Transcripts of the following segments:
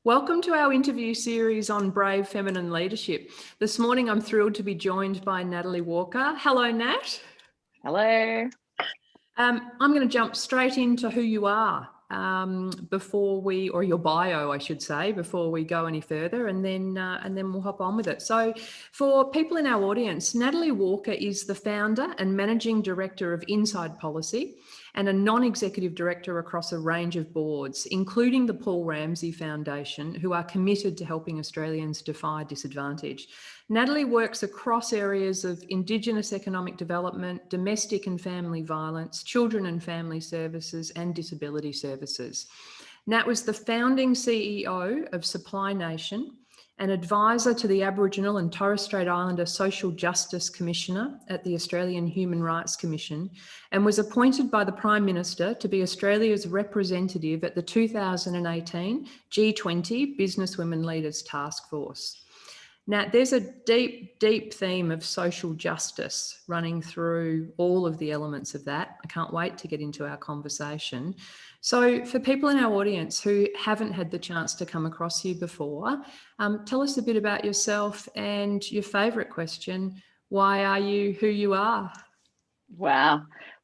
Welcome to our interview series on brave feminine leadership. This morning, I'm thrilled to be joined by Natalie Walker. Hello, Nat. Hello. I'm going to jump straight into who you are or your bio, I should say, before we go any further, and then we'll hop on with it. So for people in our audience, Natalie Walker is the founder and managing director of Inside Policy and a non-executive director across a range of boards, including the Paul Ramsay Foundation, who are committed to helping Australians defy disadvantage. Natalie works across areas of Indigenous economic development, domestic and family violence, children and family services, and disability services. Nat was the founding CEO of Supply Nation, an advisor to the Aboriginal and Torres Strait Islander Social Justice Commissioner at the Australian Human Rights Commission, and was appointed by the Prime Minister to be Australia's representative at the 2018 G20 Businesswomen Leaders Task Force. Now, there's a deep, deep theme of social justice running through all of the elements of that. I can't wait to get into our conversation. So for people in our audience who haven't had the chance to come across you before, tell us a bit about yourself and your favourite question, why are you who you are? Wow.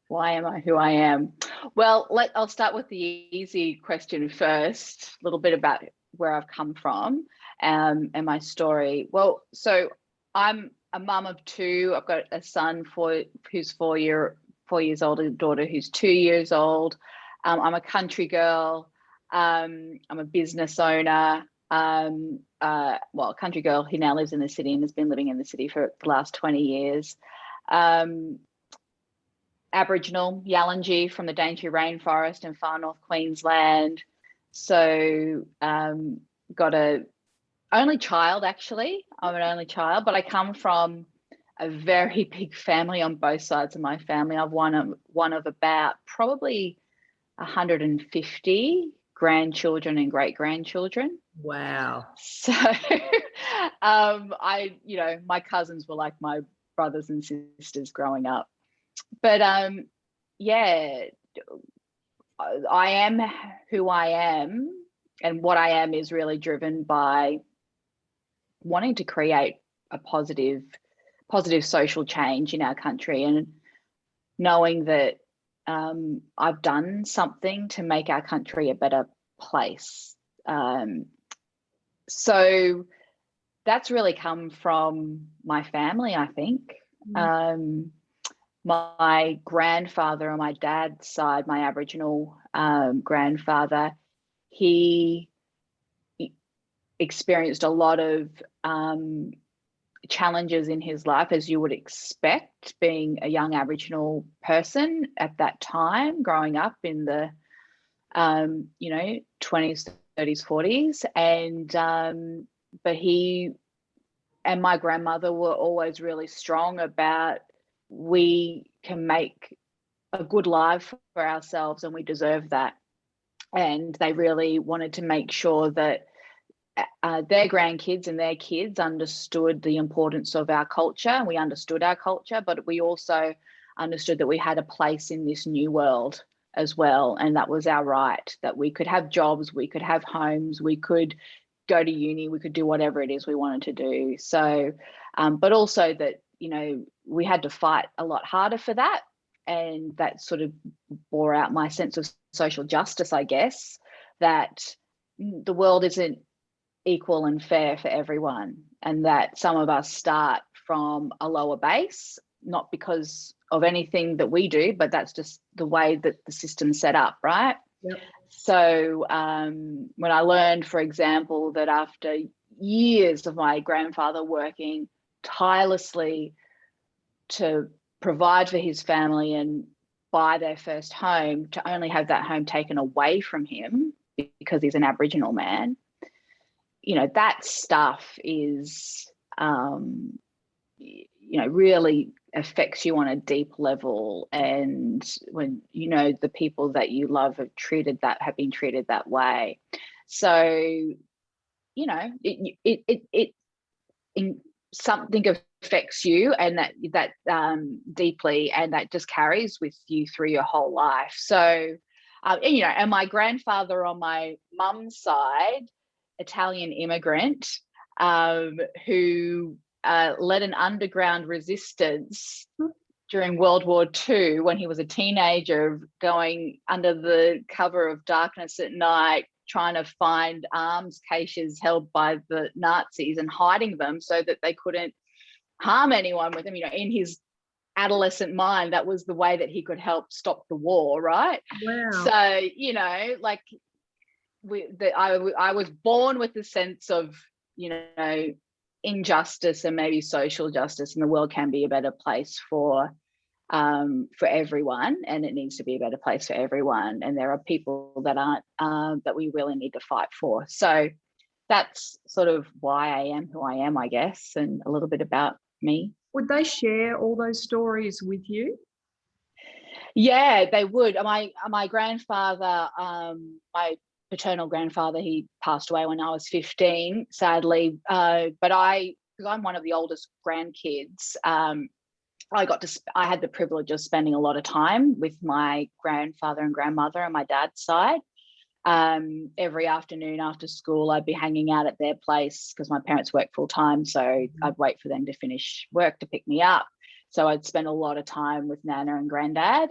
Why am I who I am? Well, I'll start with the easy question first, a little bit about where I've come from and my story. Well, so I'm a mum of two. I've got a son who's 4 years old, and a daughter who's 2 years old. I'm a country girl. I'm a business owner. A country girl who now lives in the city and has been living in the city for the last 20 years. Aboriginal Yalanji from the Daintree Rainforest in far north Queensland. So got a only child, actually. I'm an only child, but I come from a very big family on both sides of my family. I've one of about probably 150 grandchildren and great-grandchildren. Wow. So my cousins were like my brothers and sisters growing up. But I am who I am, and what I am is really driven by wanting to create a positive social change in our country, and knowing that I've done something to make our country a better place. So that's really come from my family, I think. My grandfather on my dad's side, my Aboriginal grandfather, he experienced a lot of challenges in his life, as you would expect, being a young Aboriginal person at that time, growing up in the 20s, 30s, 40s, and but he and my grandmother were always really strong about, we can make a good life for ourselves and we deserve that. And they really wanted to make sure that their grandkids and their kids understood the importance of our culture, and we understood our culture, but we also understood that we had a place in this new world as well, and that was our right, that we could have jobs, we could have homes, we could go to uni, we could do whatever it is we wanted to do. So but also that we had to fight a lot harder for that, and that sort of bore out my sense of social justice, I guess, that the world isn't equal and fair for everyone, and that some of us start from a lower base, not because of anything that we do, but that's just the way that the system's set up, right? Yep. So when I learned, for example, that after years of my grandfather working tirelessly to provide for his family and buy their first home, to only have that home taken away from him because he's an Aboriginal man, that stuff is, really affects you on a deep level. And when the people that you love have been treated that way, so it something affects you, and that deeply, and that just carries with you through your whole life. So and my grandfather on my mum's side, Italian immigrant who led an underground resistance during World War II when he was a teenager, going under the cover of darkness at night, trying to find arms caches held by the Nazis and hiding them so that they couldn't harm anyone with them. You know, in his adolescent mind, that was the way that he could help stop the war, right? Wow. So, you know, like I was born with the sense of, you know, injustice and maybe social justice, and the world can be a better place for everyone, and it needs to be a better place for everyone, and there are people that aren't that we really need to fight for. So that's sort of why I am who I am, I guess, and a little bit about me. Would they share all those stories with you? Yeah, they would. My grandfather, my paternal grandfather, he passed away when I was 15, sadly. But because I'm one of the oldest grandkids, I had the privilege of spending a lot of time with my grandfather and grandmother on my dad's side. Every afternoon after school, I'd be hanging out at their place because my parents worked full time. So I'd wait for them to finish work to pick me up. So I'd spend a lot of time with Nana and Granddad,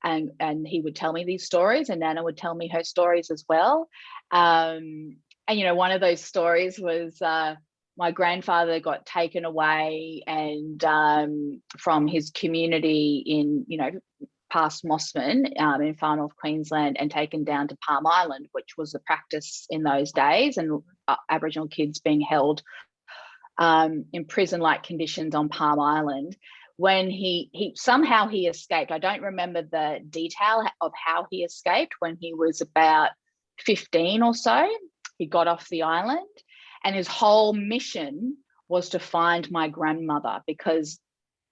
and he would tell me these stories, and Nana would tell me her stories as well. And, you know, one of those stories was my grandfather got taken away and from his community in, you know, past Mossman in far north Queensland, and taken down to Palm Island, which was the practice in those days, and Aboriginal kids being held in prison-like conditions on Palm Island. When he somehow he escaped. I don't remember the detail of how he escaped. When he was about 15 or so, he got off the island, and his whole mission was to find my grandmother, because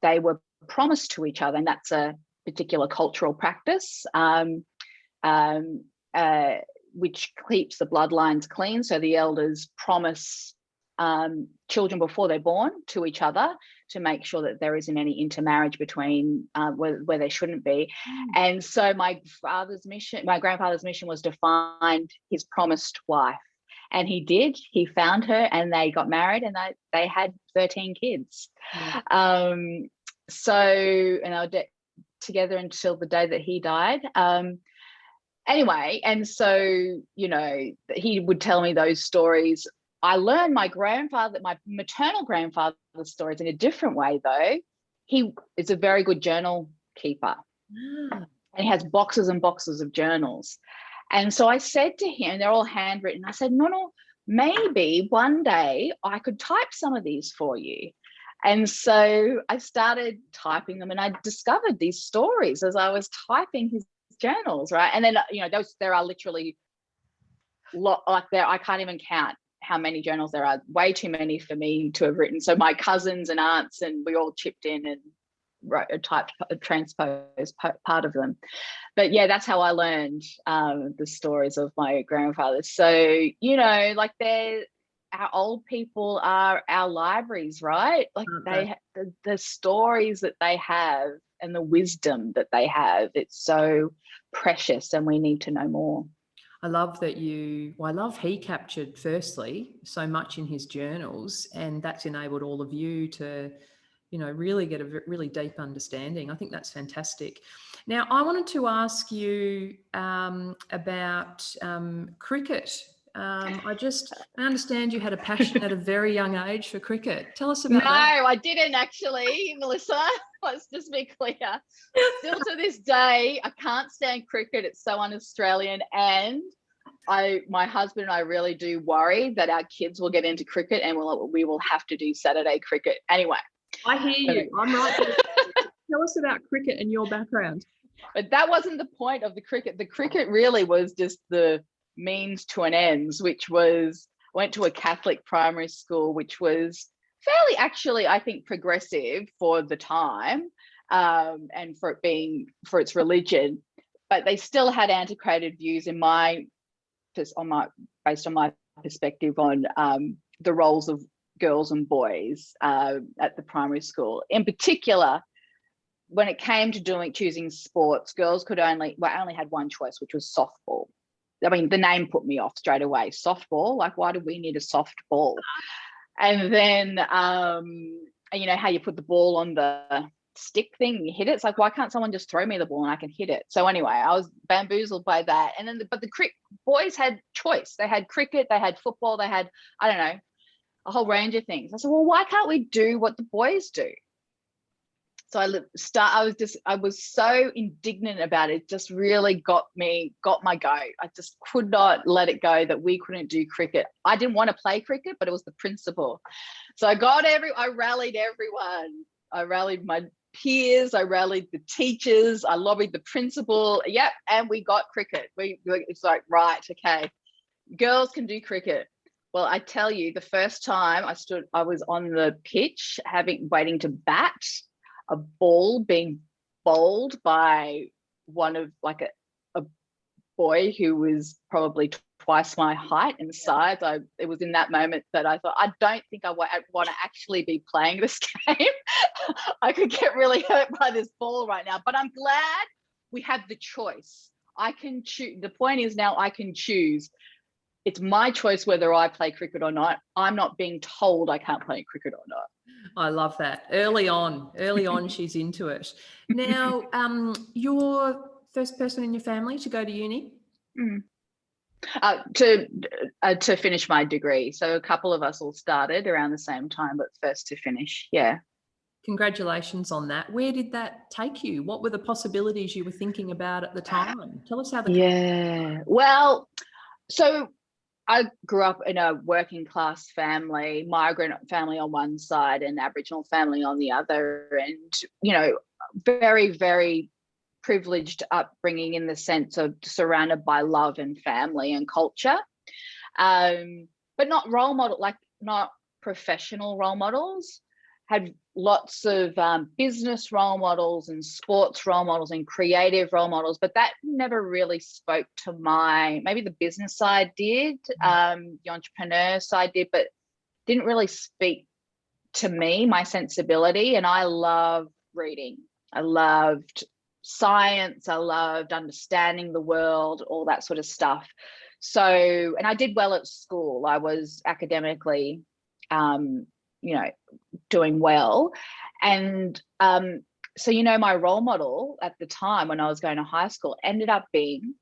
they were promised to each other, and that's a particular cultural practice which keeps the bloodlines clean. So the elders promise children before they're born to each other to make sure that there isn't any intermarriage between where there shouldn't be. And so my grandfather's mission was to find his promised wife. And he did. He found her, and they got married, and they had 13 kids. And they were together until the day that he died. Anyway, and so, you know, he would tell me those stories. I learned my maternal grandfather's stories in a different way, though. He is a very good journal keeper. And he has boxes and boxes of journals. And so I said to him, they're all handwritten, I said, no, maybe one day I could type some of these for you. And so I started typing them, and I discovered these stories as I was typing his journals, right? And then, you know, there are literally I can't even count how many journals there are, way too many for me to have written. So my cousins and aunts, and we all chipped in and transposed part of them. But yeah, that's how I learned the stories of my grandfather. So, you know, like our old people are our libraries, right? Like the stories that they have and the wisdom that they have, it's so precious, and we need to know more. I love that I love he captured firstly so much in his journals, and that's enabled all of you to, you know, really get a really deep understanding. I think that's fantastic. Now, I wanted to ask you about cricket. I understand you had a passion at a very young age for cricket. Tell us about that. No, I didn't actually, Melissa. Let's just be clear. Still to this day, I can't stand cricket. It's so un-Australian. And my husband and I really do worry that our kids will get into cricket, and we will have to do Saturday cricket. Anyway. I hear you. I'm right there. Tell us about cricket and your background. But that wasn't the point of the cricket. The cricket really was just the means to an ends, which was, I went to a Catholic primary school, which was fairly, actually, I think, progressive for the time, and for its religion, but they still had antiquated views based on my perspective on the roles of girls and boys at the primary school. In particular, when it came to choosing sports, girls only had one choice, which was softball. I mean, the name put me off straight away. Softball, like, why do we need a soft ball? And then, you know, how you put the ball on the stick thing, you hit it. It's like, why can't someone just throw me the ball and I can hit it? So anyway, I was bamboozled by that. And then, but the boys had choice. They had cricket, they had football, they had, I don't know, a whole range of things. I said, well, why can't we do what the boys do? So I was so indignant about it. It just really got my goat. I just could not let it go that we couldn't do cricket. I didn't want to play cricket, but it was the principle. So I rallied everyone. I rallied my peers. I rallied the teachers. I lobbied the principal. Yep. And we got cricket. It's like, right, okay. Girls can do cricket. Well, I tell you, the first time I was on the pitch waiting to bat, a ball being bowled by one of like a boy who was probably twice my height and size. It was in that moment that I thought, I don't think I want to actually be playing this game. I could get really hurt by this ball right now, but I'm glad we have the choice. I can choose. The point is now I can choose. It's my choice whether I play cricket or not. I'm not being told I can't play cricket or not. I love that. Early on, she's into it. Now, you're first person in your family to go to uni? To finish my degree. So a couple of us all started around the same time, but first to finish. Yeah. Congratulations on that. Where did that take you? What were the possibilities you were thinking about at the time? Tell us how Well, so I grew up in a working class family, migrant family on one side and Aboriginal family on the other. And, you know, very, very privileged upbringing in the sense of surrounded by love and family and culture. But not not professional role models. Had lots of business role models and sports role models and creative role models, but that never really spoke to maybe the business side did, the entrepreneur side did, but didn't really speak to me, my sensibility. And I love reading. I loved science. I loved understanding the world, all that sort of stuff. So, and I did well at school. I was academically, doing well. And so, my role model at the time when I was going to high school ended up being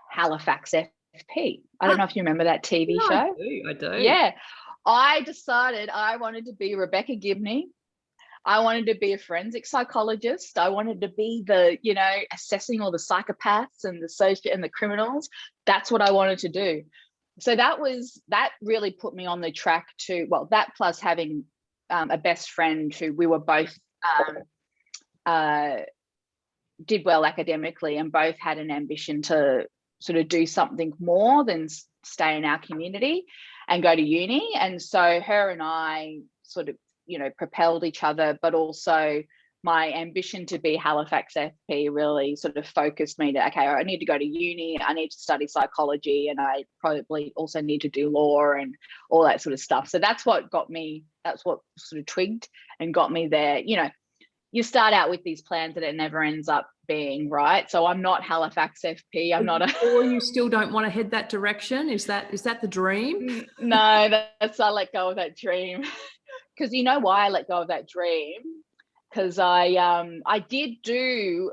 Halifax FP. I don't know if you remember that TV show. I do. Yeah. I decided I wanted to be Rebecca Gibney. I wanted to be a forensic psychologist. I wanted to be assessing all the psychopaths and the criminals. That's what I wanted to do. So that really put me on the track to, well, that plus having a best friend who we were both did well academically and both had an ambition to sort of do something more than stay in our community and go to uni. And so her and I sort of, propelled each other, but also my ambition to be Halifax FP really sort of focused me to, okay, I need to go to uni, I need to study psychology, and I probably also need to do law and all that sort of stuff. So that's what sort of twigged and got me there. You start out with these plans that it never ends up being, right? So I'm not Halifax FP. I'm not Or you still don't want to head that direction? Is that the dream? No, I let go of that dream. Because you know why I let go of that dream? Because I did do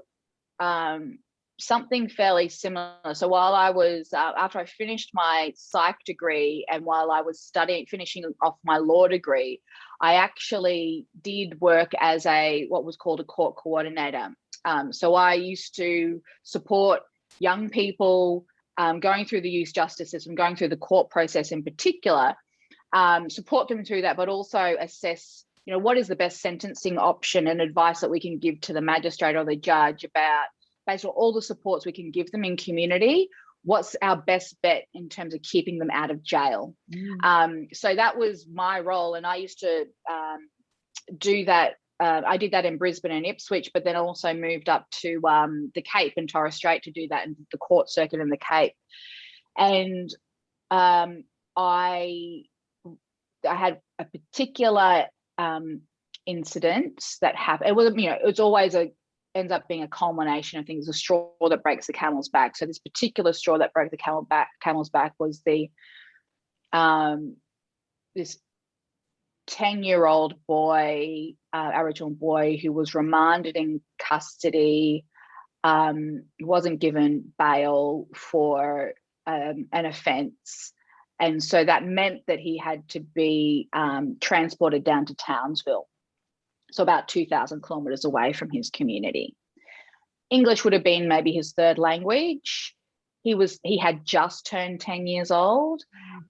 something fairly similar. So while I was after I finished my psych degree and while I was finishing off my law degree, I actually did work as what was called a court coordinator. So I used to support young people going through the youth justice system, going through the court process in particular, support them through that, but also assess, what is the best sentencing option and advice that we can give to the magistrate or the judge about, based on all the supports we can give them in community, what's our best bet in terms of keeping them out of jail. So that was my role. And I used to do that. I did that in Brisbane and Ipswich, but then also moved up to the Cape and Torres Strait to do that in the court circuit in the Cape. And I had a particular incident that happened. It was, it was always ends up being a culmination of things, a straw that breaks the camel's back. So this particular straw that broke the camel's back was the this 10-year-old boy, Aboriginal boy, who was remanded in custody, wasn't given bail for an offence. And so that meant that he had to be transported down to Townsville, so about 2,000 kilometres away from his community. English would have been maybe his third language. He had just turned 10 years old,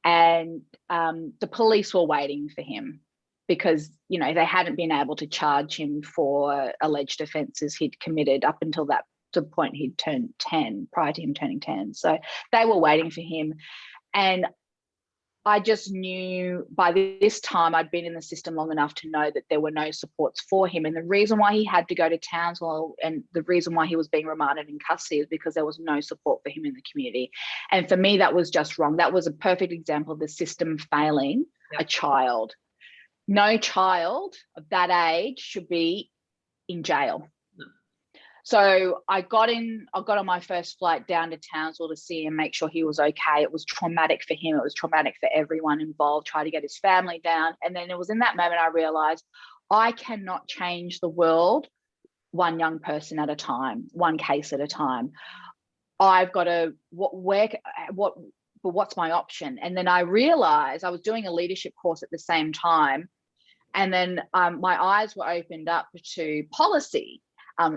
and the police were waiting for him because, you know, they hadn't been able to charge him for alleged offences he'd committed up until the point he'd turned 10, prior to him turning 10. So they were waiting for him. And I just knew by this time I'd been in the system long enough to know that there were no supports for him. And the reason why he had to go to Townsville and the reason why he was being remanded in custody is because there was no support for him in the community. And for me, that was just wrong. That was a perfect example of the system failing a child. No child of that age should be in jail. So I got on my first flight down to Townsville to see him, make sure he was okay. It was traumatic for him. It was traumatic for everyone involved, try to get his family down. And then it was in that moment I realized I cannot change the world one young person at a time, one case at a time. I've got to, what's my option? And then I realized I was doing a leadership course at the same time. And then my eyes were opened up to policy.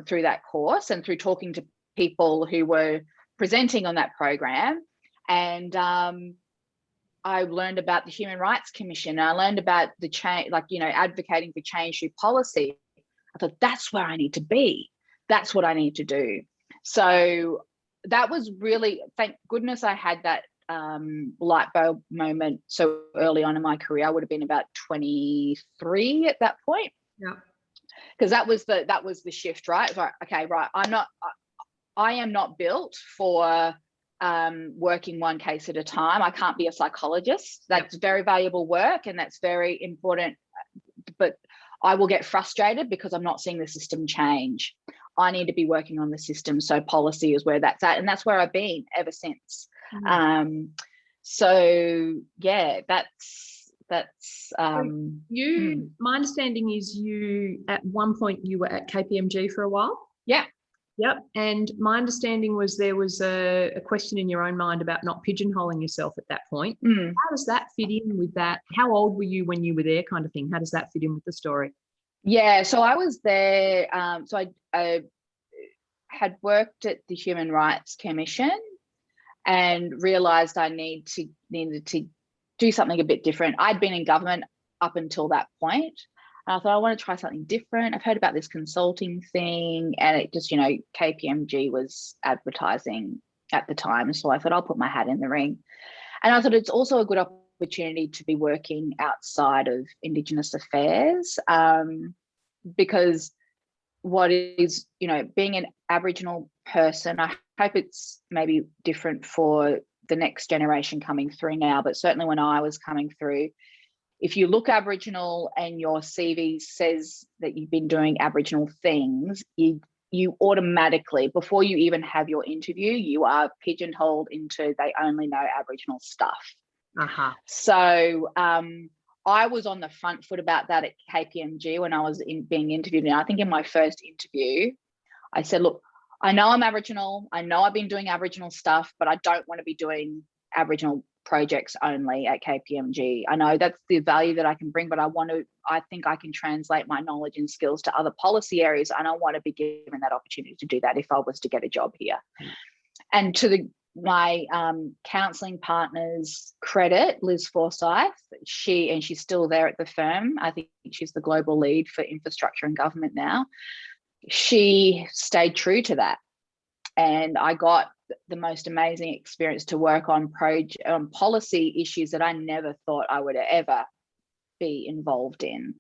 Through that course and through talking to people who were presenting on that program. And I learned about the Human Rights Commission. I learned about the change, like, you know, advocating for change through policy. I thought, that's where I need to be. That's what I need to do. So that was really, thank goodness I had that light bulb moment so early on in my career. I would have been about 23 at that point. Yeah. Because that was the shift, right? Like, okay, right. I am not built for working one case at a time. I can't be a psychologist. That's very valuable work and that's very important. But I will get frustrated because I'm not seeing the system change. I need to be working on the system. So policy is where that's at, and that's where I've been ever since. So yeah, that's my understanding is you at one point you were at KPMG for a while. Yep. And my understanding was there was a question in your own mind about not pigeonholing yourself at that point. How does that fit in with that? How old were you when you were there, kind of thing? How does that fit in with the story? Yeah, so I was there. So I had worked at the Human Rights Commission and realised I needed to do something a bit different. I'd been in government up until that point. And I thought, I want to try something different. I've heard about this consulting thing, and it just, you know, KPMG was advertising at the time. So I thought, I'll put my hat in the ring. And I thought it's also a good opportunity to be working outside of Indigenous affairs, because what is, you know, being an Aboriginal person, I hope it's maybe different for the next generation coming through now, but certainly when I was coming through, if you look Aboriginal and your CV says that you've been doing Aboriginal things, you automatically, before you even have your interview, you are pigeonholed into they only know Aboriginal stuff. So I was on the front foot about that at KPMG when I was being interviewed. And I think in my first interview, I said, look, I know I'm Aboriginal. I know I've been doing Aboriginal stuff, but I don't want to be doing Aboriginal projects only at KPMG. I know that's the value that I can bring, but I think I can translate my knowledge and skills to other policy areas. And I want to be given that opportunity to do that if I was to get a job here. And to my counselling partner's credit, Liz Forsyth, she's still there at the firm. I think she's the global lead for infrastructure and government now. She stayed true to that. And I got the most amazing experience to work on policy issues that I never thought I would ever be involved in.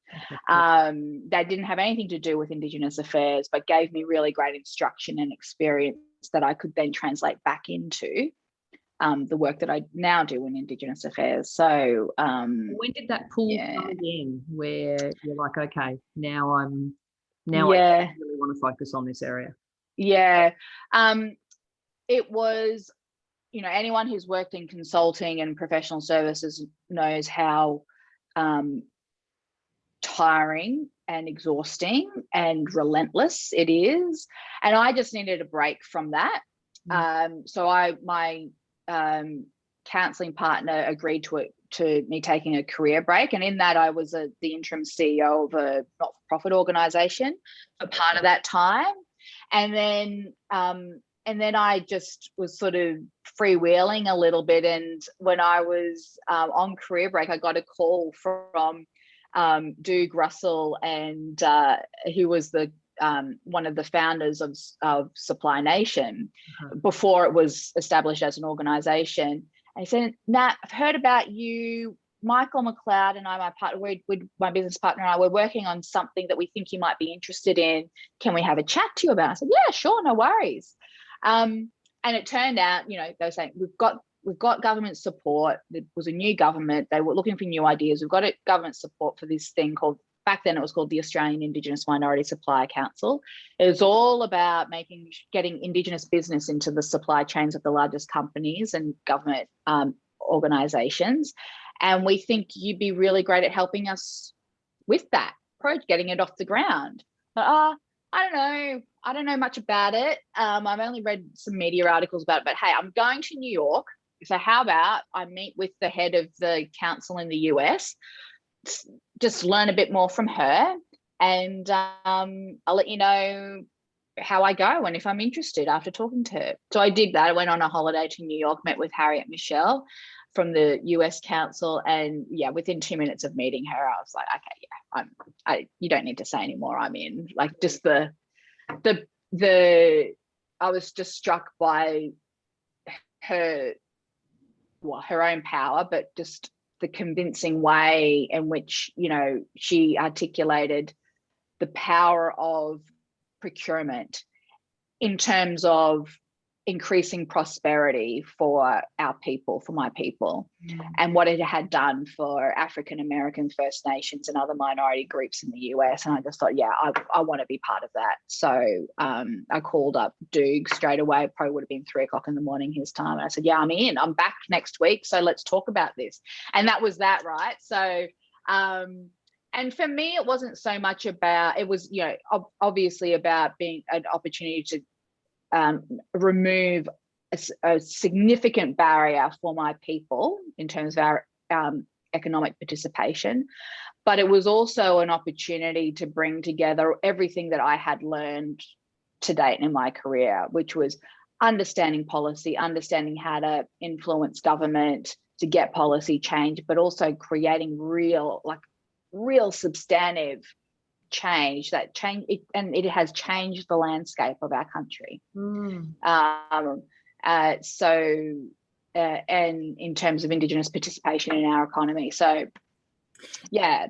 That didn't have anything to do with Indigenous affairs, but gave me really great instruction and experience that I could then translate back into the work that I now do in Indigenous affairs. So when did that pull come again, where you're like, okay, now I'm Now I Yeah. really want to focus on this area. Yeah. It was, anyone who's worked in consulting and professional services knows how tiring and exhausting and relentless it is. And I just needed a break from that. So my counseling partner agreed to me taking a career break. And in that, I was the interim CEO of a not-for-profit organization for part of that time. And then I just was sort of freewheeling a little bit. And when I was on career break, I got a call from Doug Russell, and who was the one of the founders of Supply Nation before it was established as an organization. And he said, Nat, I've heard about you. Michael McLeod and I, my business partner and I, we're working on something that we think you might be interested in. Can we have a chat to you about it? I said, yeah, sure, no worries. And it turned out, they were saying, we've got government support. There was a new government. They were looking for new ideas. We've got government support for this thing called, back then it was called the Australian Indigenous Minority Supplier Council. It was all about getting Indigenous business into the supply chains of the largest companies and government organisations. And we think you'd be really great at helping us with that project, getting it off the ground. But I don't know much about it. I've only read some media articles about it, but hey, I'm going to New York. So how about I meet with the head of the council in the US, just learn a bit more from her, and I'll let you know how I go and if I'm interested after talking to her. So I did that. I went on a holiday to New York, met with Harriet Michelle from the US Council, and yeah, within 2 minutes of meeting her, I was like, okay, yeah, you don't need to say anymore. I'm in. Like, just I was just struck by her own power, but just the convincing way in which, she articulated the power of procurement in terms of increasing prosperity for our people, for my people, and what it had done for African American, First Nations and other minority groups in the US. And I just thought, yeah, I want to be part of that. So I called up Doug straight away. It probably would have been 3 o'clock in the morning his time. And I said, yeah, I'm in. I'm back next week. So let's talk about this. And that was that, right? So and for me, it wasn't so much about, it was, obviously about being an opportunity to remove a significant barrier for my people in terms of our economic participation. But it was also an opportunity to bring together everything that I had learned to date in my career, which was understanding policy, understanding how to influence government to get policy change, but also creating real substantive change, and it has changed the landscape of our country. And in terms of Indigenous participation in our economy. So yeah.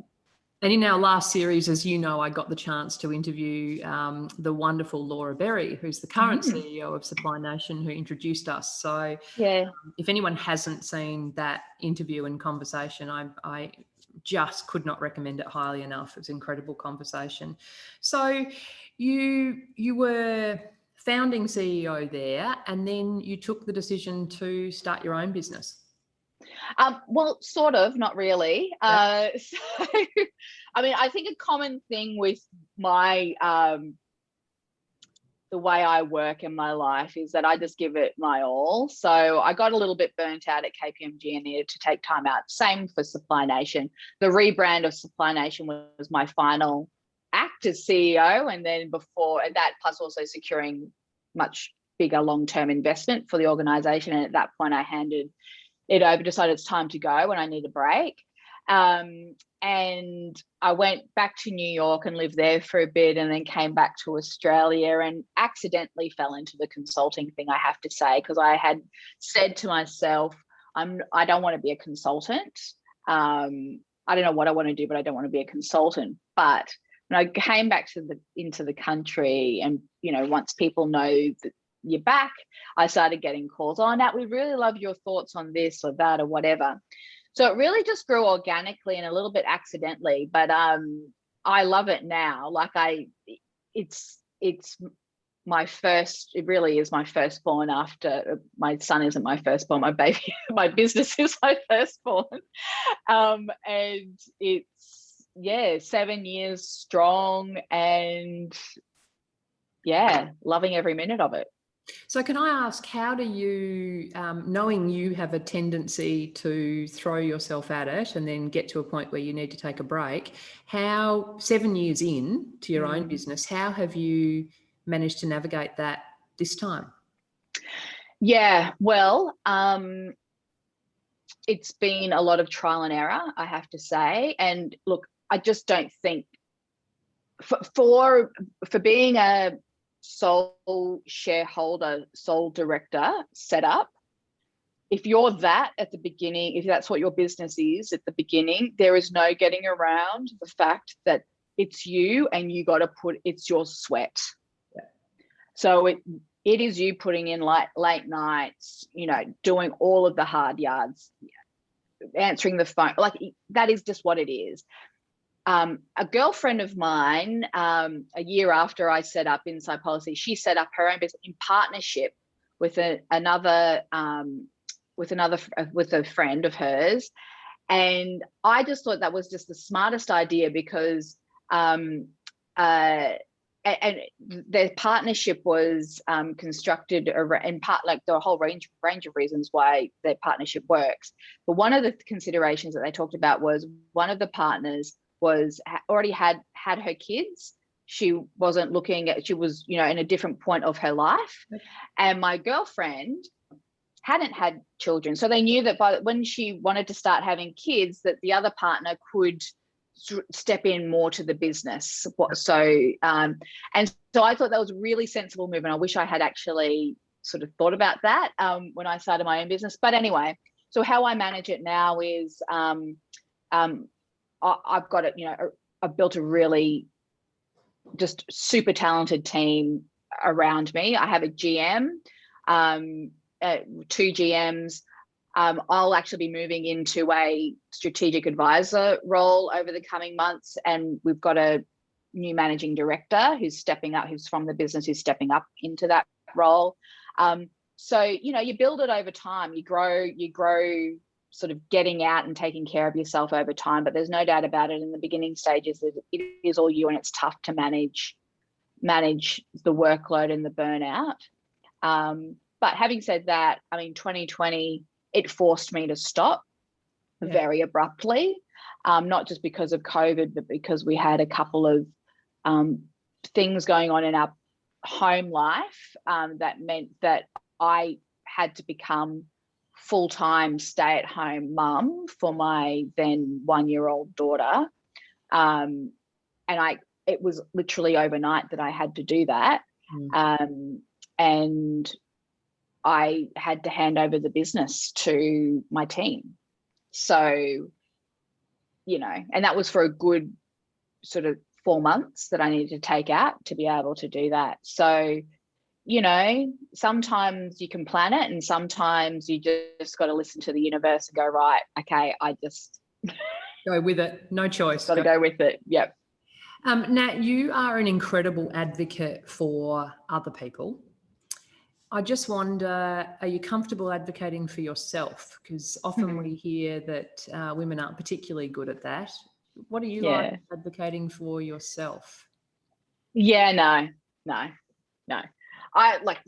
And in our last series, as you know, I got the chance to interview the wonderful Laura Berry, who's the current CEO of Supply Nation, who introduced us. So yeah, if anyone hasn't seen that interview and conversation, I just could not recommend it highly enough. It was an incredible conversation. So you were founding CEO there, and then you took the decision to start your own business. Well, sort of, not really. Yep. So, I mean, I think a common thing with my the way I work in my life is that I just give it my all. So I got a little bit burnt out at KPMG and needed to take time out. Same for Supply Nation. The rebrand of Supply Nation was my final act as CEO, and then before that, plus also securing much bigger long-term investment for the organisation. And at that point, I handed it over, decided it's time to go and I need a break. And I went back to New York and lived there for a bit, and then came back to Australia and accidentally fell into the consulting thing, I have to say, because I had said to myself, I don't want to be a consultant. I don't know what I want to do, but I don't want to be a consultant. But when I came back into the country, and once people know that you're back, I started getting calls. Oh, Nat, we really love your thoughts on this or that or whatever. So it really just grew organically and a little bit accidentally. But I love it now. Like it's my first, it really is my firstborn. After my son isn't my firstborn, my baby, my business is my firstborn. And it's, yeah, 7 years strong, and yeah, loving every minute of it. So can I ask, how do you, knowing you have a tendency to throw yourself at it and then get to a point where you need to take a break, how 7 years in to your own business, how have you managed to navigate that this time? Yeah, well, it's been a lot of trial and error, I have to say. And look, I just don't think for being a sole shareholder, sole director setup, if you're that at the beginning, if that's what your business is at the beginning, there is no getting around the fact that it's you, and you got to it's your sweat. Yeah. So it is you putting in like late nights, doing all of the hard yards, answering the phone. Like, that is just what it is. A girlfriend of mine, a year after I set up Inside Policy, she set up her own business in partnership with a friend of hers. And I just thought that was just the smartest idea, because and their partnership was constructed in part, like, there are a whole range of reasons why their partnership works. But one of the considerations that they talked about was one of the partners already had her kids. She wasn't looking at, she was, in a different point of her life. And my girlfriend hadn't had children. So they knew that when she wanted to start having kids, that the other partner could step in more to the business. So, and so I thought that was a really sensible move. And I wish I had actually sort of thought about that when I started my own business. But anyway, so how I manage it now is I've got it, I've built a really just super talented team around me. I have a GM, 2 GMs. I'll actually be moving into a strategic advisor role over the coming months. And we've got a new managing director who's stepping up, who's from the business, who's stepping up into that role. So, you build it over time, you grow sort of getting out and taking care of yourself over time. But there's no doubt about it, in the beginning stages, that it is all you, and it's tough to manage the workload and the burnout. But having said that, 2020, it forced me to stop very abruptly, not just because of COVID, but because we had a couple of things going on in our home life that meant that I had to become full-time stay-at-home mum for my then 1-year-old daughter. And it was literally overnight that I had to do that. And I had to hand over the business to my team. So, and that was for a good sort of 4 months that I needed to take out to be able to do that. So, sometimes you can plan it, and sometimes you just got to listen to the universe and go, right, okay, I just go with it. No choice. Got to go with it. Yep. Nat, you are an incredible advocate for other people. I just wonder, are you comfortable advocating for yourself? Because often we hear that women aren't particularly good at that. What are you like advocating for yourself? Yeah, no. I like,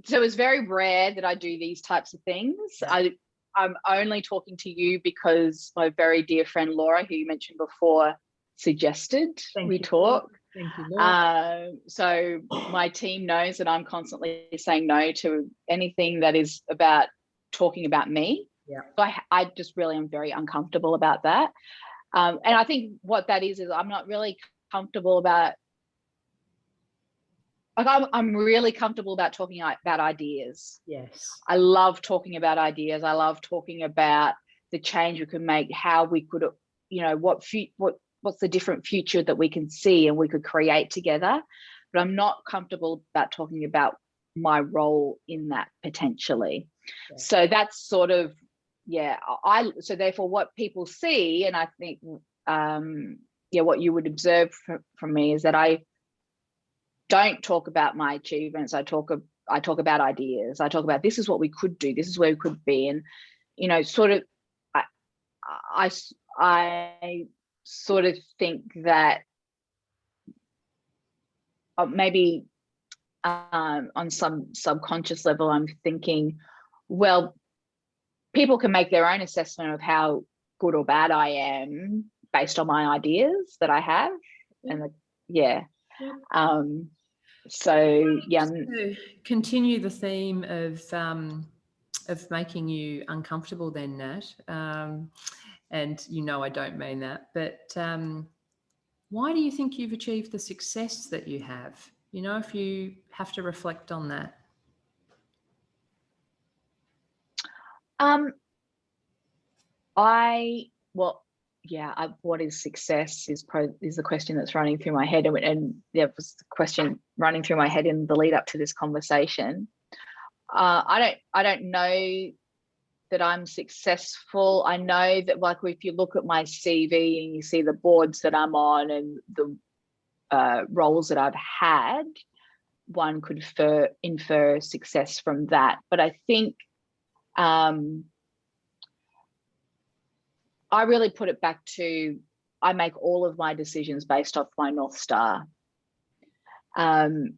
so it's very rare that I do these types of things. Yeah. I'm only talking to you because my very dear friend Laura, who you mentioned before, suggested we talk. Thank you, Laura. So my team knows that I'm constantly saying no to anything that is about talking about me. Yeah. So I just really am very uncomfortable about that. And I think what that is I'm not really comfortable about, like, I'm really comfortable about talking about ideas. Yes. I love talking about ideas. I love talking about the change we could make, how we could, what's the different future that we can see and we could create together. But I'm not comfortable about talking about my role in that potentially. Yeah. So that's sort of, so therefore what people see, and I think, what you would observe from me is that I don't talk about my achievements. I talk about ideas. I talk about, this is what we could do. This is where we could be. And, you know, sort of, I sort of think that maybe on some subconscious level, I'm thinking, well, people can make their own assessment of how good or bad I am based on my ideas that I have. And so yeah. To continue the theme of making you uncomfortable then, Nat, and you know I don't mean that, but why do you think you've achieved the success that you have? You know, if you have to reflect on that. What is success is the question that's running through my head, and it was the question running through my head in the lead up to this conversation. I don't know that I'm successful. I know that, like, if you look at my CV and you see the boards that I'm on and the roles that I've had, one could infer success from that. But I think I really put it back to, I make all of my decisions based off my North Star. And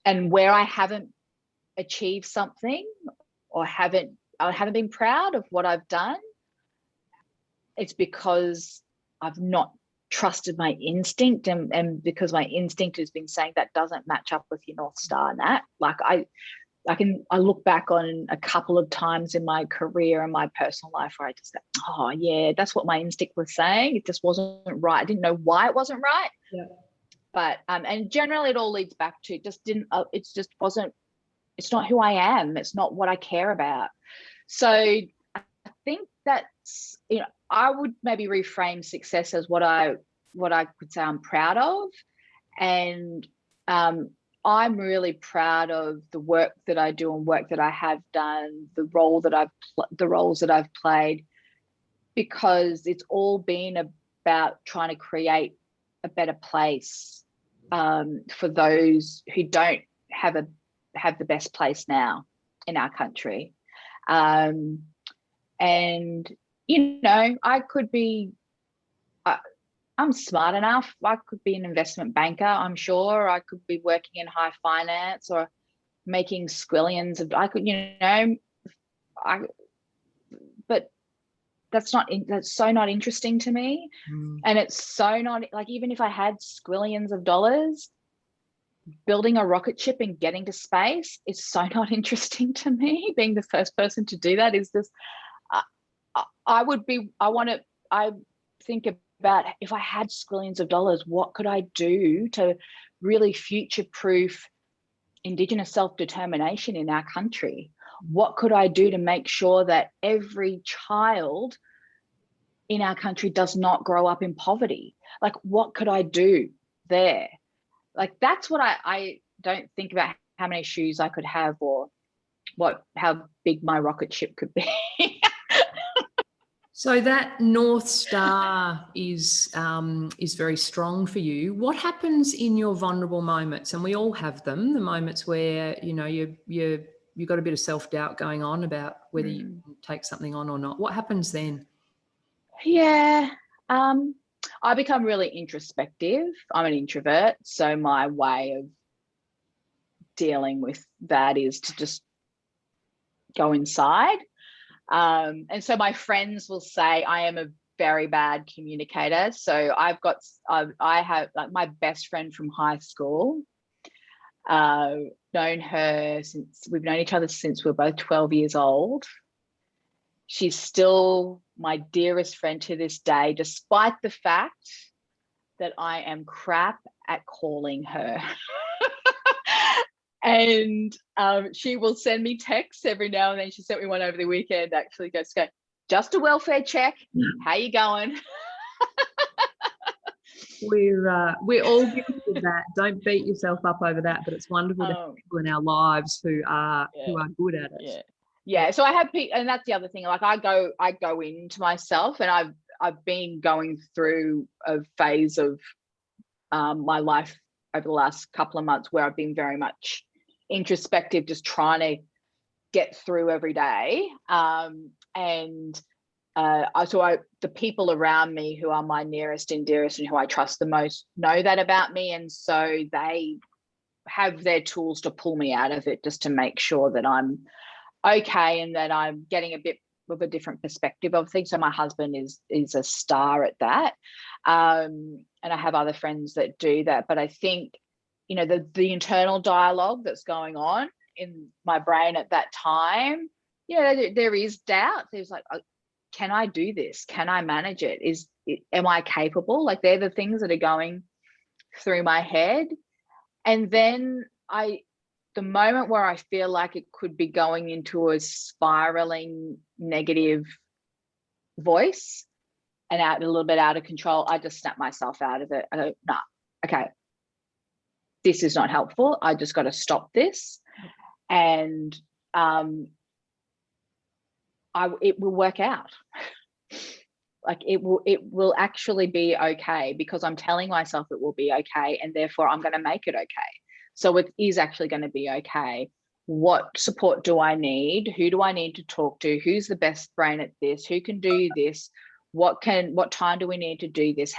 where I haven't achieved something or I haven't been proud of what I've done, it's because I've not trusted my instinct, and because my instinct has been saying that doesn't match up with your North Star, Nat. Like I look back on a couple of times in my career and my personal life where I just go, oh yeah, that's what my instinct was saying. It just wasn't right. I didn't know why it wasn't right. Yeah. But and generally it all leads back to it's not who I am. It's not what I care about. So I think that's, you know, I would maybe reframe success as what I could say I'm proud of. And I'm really proud of the work that I do and work that I have done, the roles that I've played, because it's all been about trying to create a better place for those who don't have the best place now in our country. And you know, I'm smart enough. I could be an investment banker, I'm sure. I could be working in high finance or making squillions of, but that's so not interesting to me. And it's so not, like, even if I had squillions of dollars, building a rocket ship and getting to space is so not interesting to me. Being the first person to do that is just, I think about, if I had squillions of dollars, what could I do to really future-proof Indigenous self-determination in our country? What could I do to make sure that every child in our country does not grow up in poverty? Like, what could I do there? Like, that's what I don't think about how many shoes I could have or how big my rocket ship could be. So that North Star is very strong for you. What happens in your vulnerable moments? And we all have them, the moments where, you know, you've got a bit of self-doubt going on about whether you can take something on or not. What happens then? Yeah, I become really introspective. I'm an introvert, so my way of dealing with that is to just go inside. And so my friends will say I am a very bad communicator. So I have, like, my best friend from high school, we've known each other since we were both 12 years old. She's still my dearest friend to this day, despite the fact that I am crap at calling her. And she will send me texts every now and then. She sent me one over the weekend, actually, goes, just a welfare check. How you going? We're all guilty of that. Don't beat yourself up over that, but it's wonderful to have people in our lives who are good at it. Yeah. So I have people, and that's the other thing. Like, I go into myself, and I've been going through a phase of my life over the last couple of months where I've been very much introspective, just trying to get through every day. The people around me who are my nearest and dearest and who I trust the most know that about me. And so they have their tools to pull me out of it, just to make sure that I'm okay and that I'm getting a bit of a different perspective of things. So my husband is a star at that. And I have other friends that do that. But I think, the internal dialogue that's going on in my brain at that time, there is doubt. There's like, can I do this? Can I manage it? Am I capable? Like, they're the things that are going through my head. And then the moment where I feel like it could be going into a spiraling negative voice and a little bit out of control, I just snap myself out of it. I go, nah, okay, this is not helpful. I just got to stop this. And it will work out. Like, it will actually be okay, because I'm telling myself it will be okay, and therefore I'm going to make it okay. So it is actually going to be okay. What support do I need? Who do I need to talk to? Who's the best brain at this? Who can do this? What time do we need to do this?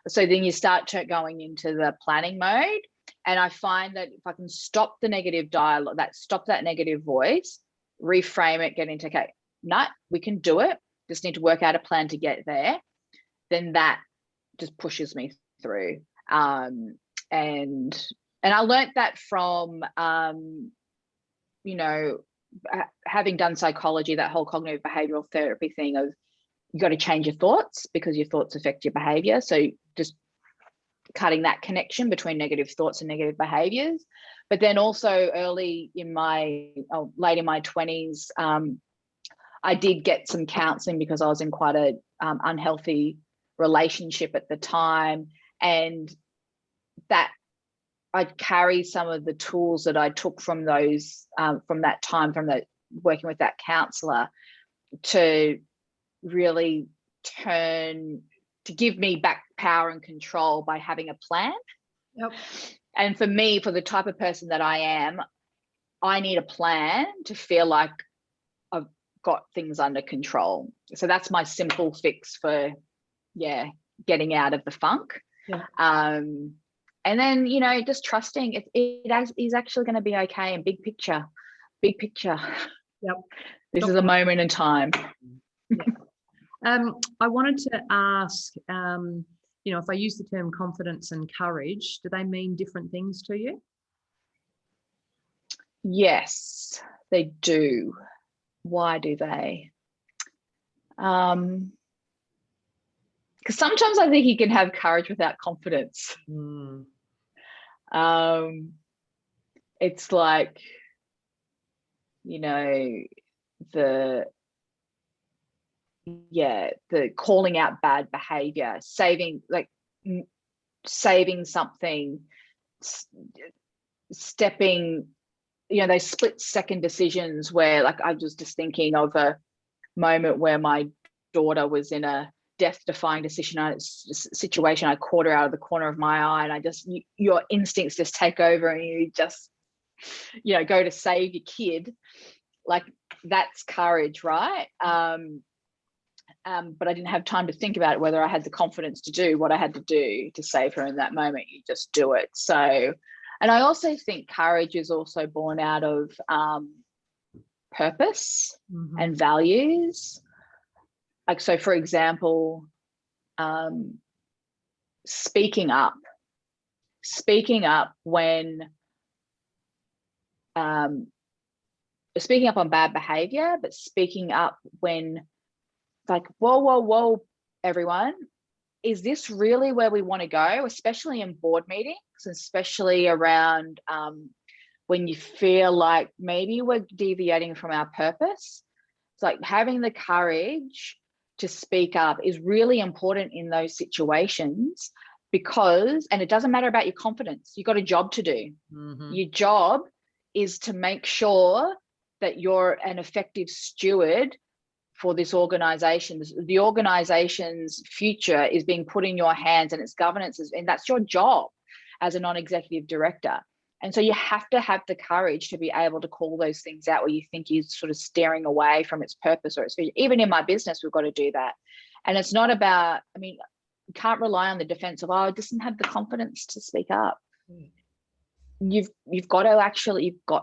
So then you start going into the planning mode. And I find that if I can stop the negative dialogue, stop that negative voice, reframe it, get into, okay, we can do it. Just need to work out a plan to get there. Then that just pushes me through. And I learned that from, having done psychology, that whole cognitive behavioral therapy thing of, you got to change your thoughts because your thoughts affect your behavior. So just cutting that connection between negative thoughts and negative behaviors. But then also late in my 20s, I did get some counseling because I was in quite a unhealthy relationship at the time, and that I carry some of the tools that I took from those from that time, working with that counselor, to really to give me back power and control by having a plan. Yep. And for me, for the type of person that I am, I need a plan to feel like I've got things under control. So that's my simple fix for getting out of the funk. Yeah. And then just trusting it is actually going to be okay. And big picture. Yep. This is a moment in time. Yeah. I wanted to ask, if I use the term confidence and courage, do they mean different things to you? Yes, they do. Why do they? Because sometimes I think you can have courage without confidence. It's like, the calling out bad behavior, saving something, stepping, those split second decisions where, like, I was just thinking of a moment where my daughter was in a death-defying situation. I caught her out of the corner of my eye, and your instincts just take over, and you just, go to save your kid. Like, that's courage, right? But I didn't have time to think about it, whether I had the confidence to do what I had to do to save her in that moment. You just do it. So, and I also think courage is also born out of purpose and values. Like, so for example, speaking up when, speaking up on bad behavior, but speaking up when, like, whoa, everyone, is this really where we want to go? Especially in board meetings, especially around when you feel like maybe we're deviating from our purpose. It's like having the courage to speak up is really important in those situations, because, and it doesn't matter about your confidence, you've got a job to do. Your job is to make sure that you're an effective steward for this organization. The organization's future is being put in your hands, and its governance is, and that's your job as a non-executive director. And so you have to have the courage to be able to call those things out where you think you're sort of steering away from its purpose or its vision. Even in my business, we've got to do that. And it's not about, I mean, you can't rely on the defense of, oh, I just didn't have the confidence to speak up. You've got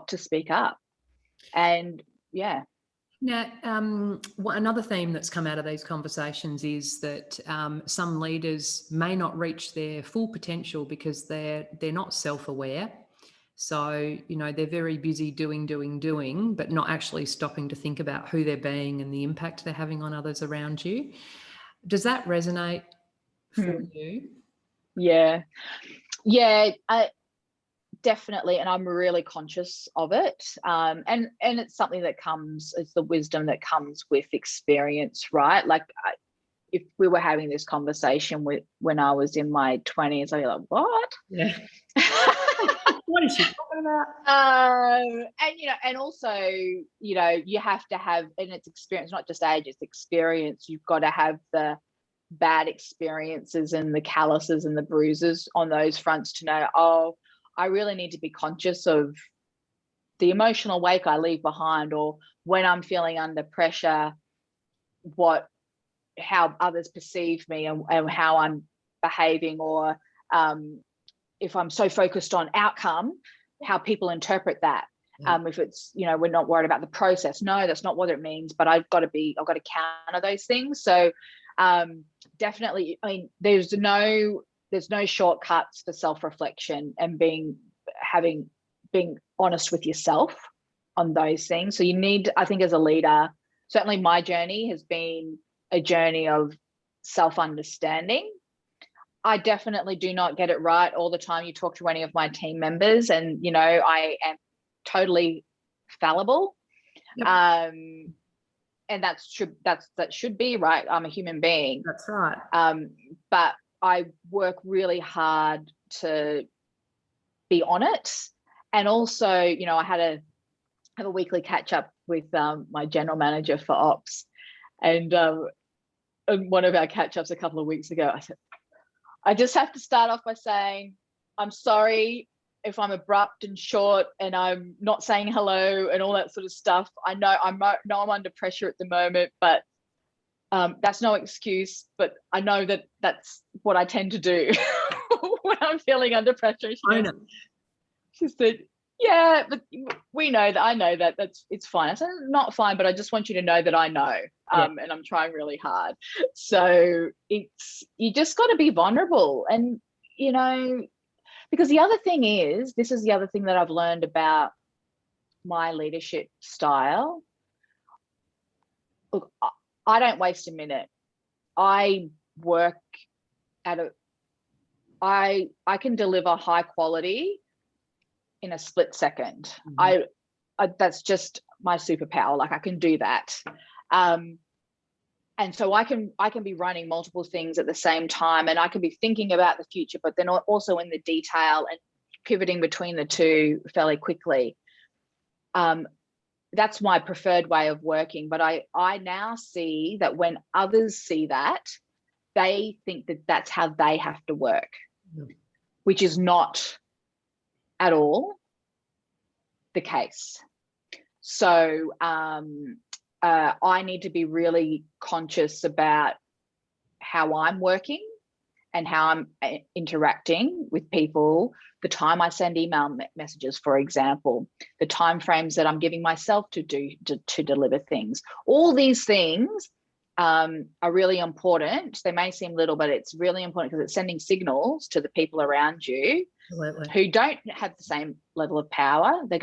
to speak up. And yeah. Now, another theme that's come out of these conversations is that some leaders may not reach their full potential because they're not self-aware. So, you know, they're very busy doing, but not actually stopping to think about who they're being and the impact they're having on others around you. Does that resonate for you? Yeah, definitely. And I'm really conscious of it. And it's something that comes, it's the wisdom that comes with experience, right? Like if we were having this conversation when I was in my 20s, I'd be like, what? Yeah. What is she talking about? And, you know, and also, you know, you have to have, and it's experience, not just age, it's experience. You've got to have the bad experiences and the calluses and the bruises on those fronts to know, oh, I really need to be conscious of the emotional wake I leave behind, or when I'm feeling under pressure, how others perceive me and how I'm behaving, or if I'm so focused on outcome, how people interpret that. If it's, you know, we're not worried about the process. No, that's not what it means, but I've got to counter those things. So definitely, I mean, there's no shortcuts for self-reflection and being honest with yourself on those things. So you need, I think as a leader, certainly my journey has been a journey of self-understanding. I definitely do not get it right all the time. You talk to any of my team members and, you know, I am totally fallible. Yep. And that should be right. I'm a human being. That's right. But I work really hard to be on it. And also, you know, I have a weekly catch up with my general manager for ops. And one of our catch ups a couple of weeks ago, I said, I just have to start off by saying, I'm sorry if I'm abrupt and short and I'm not saying hello and all that sort of stuff. I know I'm under pressure at the moment, but that's no excuse. But I know that that's what I tend to do when I'm feeling under pressure. She said, yeah, but we know that. I know that it's fine. I said, not fine, but I just want you to know that I know. And I'm trying really hard. So you just got to be vulnerable. And, you know, because the other thing is, this is the other thing that I've learned about my leadership style. Look, I don't waste a minute. I work I can deliver high quality in a split second. I that's just my superpower. Like I can do that. And so I can be running multiple things at the same time, and I can be thinking about the future, but then also in the detail and pivoting between the two fairly quickly. That's my preferred way of working. But I now see that when others see that, they think that that's how they have to work, which is not at all the case. So I need to be really conscious about how I'm working and how I'm interacting with people, the time I send email messages, for example, the timeframes that I'm giving myself to deliver things. All these things are really important. They may seem little, but it's really important because it's sending signals to the people around you. Absolutely. Who don't have the same level of power. They're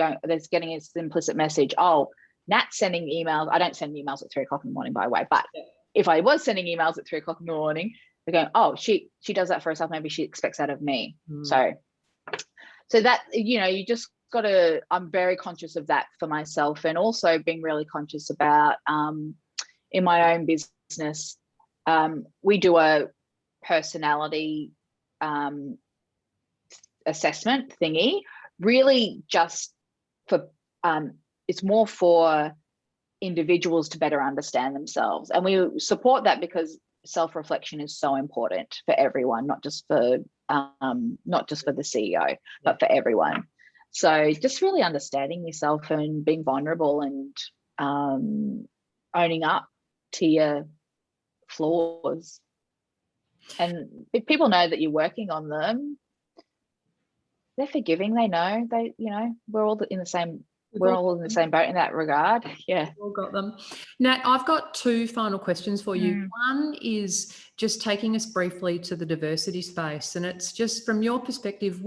getting a implicit message. Oh, Nat's sending emails. I don't send emails at 3 o'clock in the morning, by the way, but if I was sending emails at 3 o'clock in the morning, they're going, oh, she does that for herself. Maybe she expects that of me. So that, you know, you just got to, I'm very conscious of that for myself, and also being really conscious about in my own business, we do a personality assessment thingy, really just for, it's more for individuals to better understand themselves. And we support that because self-reflection is so important for everyone, not just for the CEO, but for everyone. So just really understanding yourself and being vulnerable and owning up to your flaws. And if people know that you're working on them, they're forgiving. They know, we're all in the same. We're all in the same boat in that regard. Yeah. We've all got them. Nat, I've got two final questions for you. One is just taking us briefly to the diversity space. And it's just from your perspective,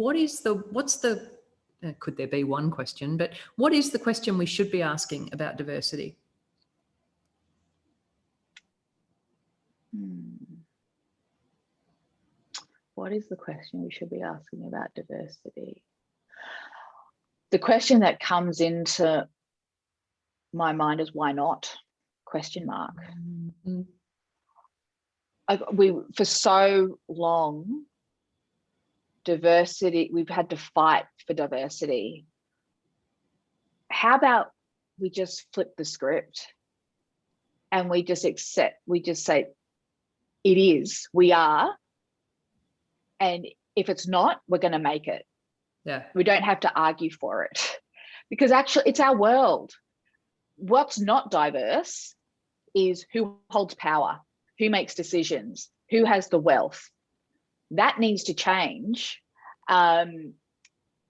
could there be one question, but what is the question we should be asking about diversity? What is the question we should be asking about diversity? The question that comes into my mind is why not? ? For so long, diversity, we've had to fight for diversity. How about we just flip the script and we just say, we are. And if it's not, we're going to make it. Yeah. We don't have to argue for it because actually it's our world. What's not diverse is who holds power, who makes decisions, who has the wealth. That needs to change, of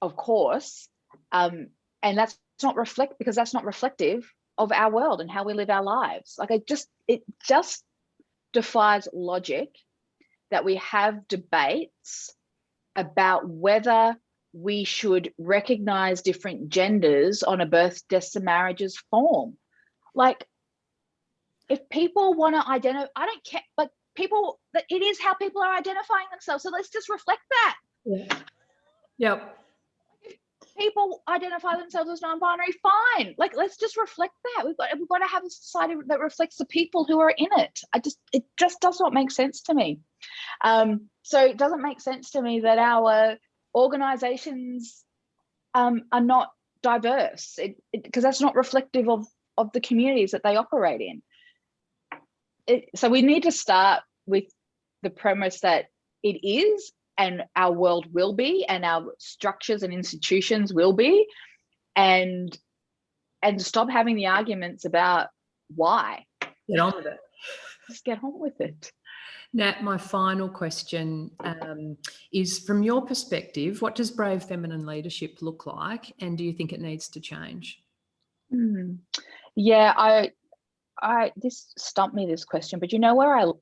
course. And that's not reflective of our world and how we live our lives. Like it just defies logic that we have debates about whether we should recognize different genders on a birth, deaths and marriages form. Like, if people want to identify, I don't care, but it is how people are identifying themselves. So let's just reflect that. Yeah. Yep. People identify themselves as non-binary, fine. Like, let's just reflect that. We've got to have a society that reflects the people who are in it. It just does not make sense to me. So it doesn't make sense to me that our organizations are not diverse, because that's not reflective of the communities that they operate in. So we need to start with the premise that it is, and our world will be, and our structures and institutions will be, and stop having the arguments about why. Get on with it. Just get on with it. Nat, my final question is, from your perspective, what does brave feminine leadership look like, and do you think it needs to change? Yeah, I this stumped me, this question, but you know where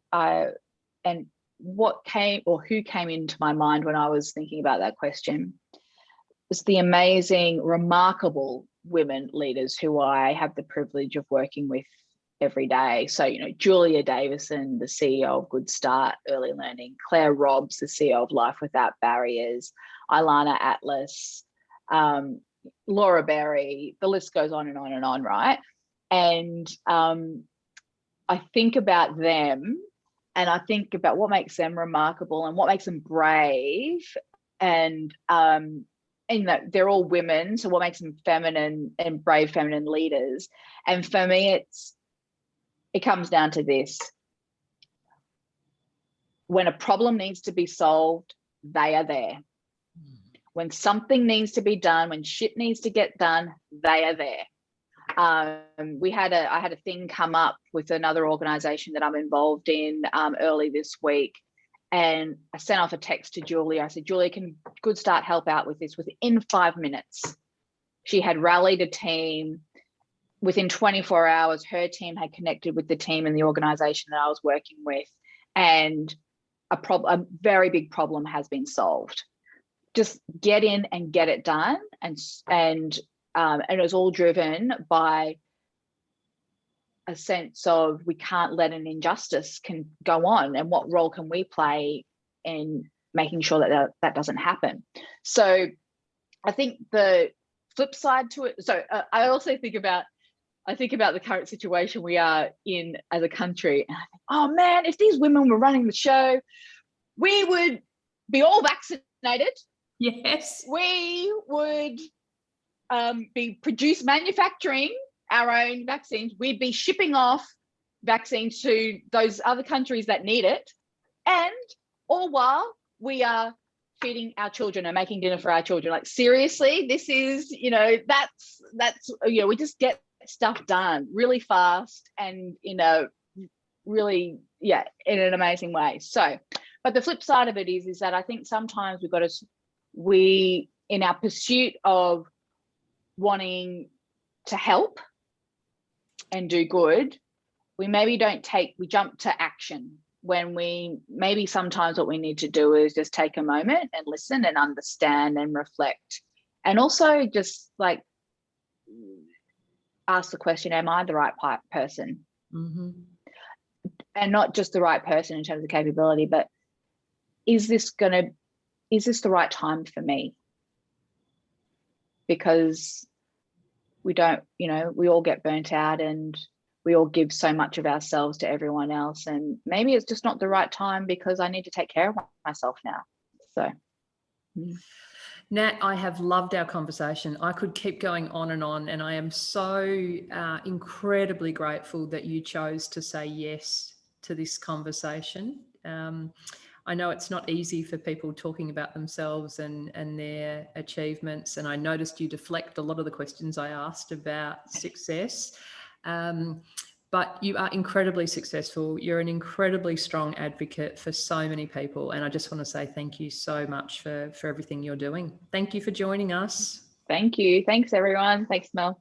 and what came, or who came into my mind when I was thinking about that question, was the amazing, remarkable women leaders who I have the privilege of working with every day. So, Julia Davison, the CEO of Good Start Early Learning, Claire Robbs, the CEO of Life Without Barriers, Ilana Atlas, Laura Berry, the list goes on and on and on, right? And I think about them, and I think about what makes them remarkable and what makes them brave, and that they're all women, so what makes them feminine and brave feminine leaders. And for me, it comes down to this: when a problem needs to be solved, they are there. When something needs to be done, when shit needs to get done, they are there. I had a thing come up with another organization that I'm involved in early this week, and I sent off a text to Julia. I said, Julia, can Good Start help out with this? Within 5 minutes, she had rallied a team. Within 24 hours, her team had connected with the team in the organization that I was working with, and a very big problem has been solved. Just get in and get it done, and it was all driven by a sense of, we can't let an injustice can go on, and what role can we play in making sure that doesn't happen. So I think the flip side to it, so I also think about the current situation we are in as a country, and I think, oh man, if these women were running the show, we would be all vaccinated. Yes. We would be manufacturing our own vaccines, we'd be shipping off vaccines to those other countries that need it, and all while we are feeding our children and making dinner for our children. Like, seriously, this is, that's we just get stuff done really fast and really, in an amazing way. So, but the flip side of it is that I think sometimes we in our pursuit of wanting to help and do good, we maybe we jump to action when we maybe sometimes what we need to do is just take a moment and listen and understand and reflect, and also just like ask the question, am I the right person? Mm-hmm. And not just the right person in terms of capability, but is this the right time for me? Because we all get burnt out and we all give so much of ourselves to everyone else, and maybe it's just not the right time because I need to take care of myself now. So Nat, I have loved our conversation. I could keep going on, and I am so incredibly grateful that you chose to say yes to this conversation. I know it's not easy for people talking about themselves and their achievements, and I noticed you deflect a lot of the questions I asked about success. But you are incredibly successful. You're an incredibly strong advocate for so many people. And I just want to say thank you so much for everything you're doing. Thank you for joining us. Thank you. Thanks, everyone. Thanks, Mel.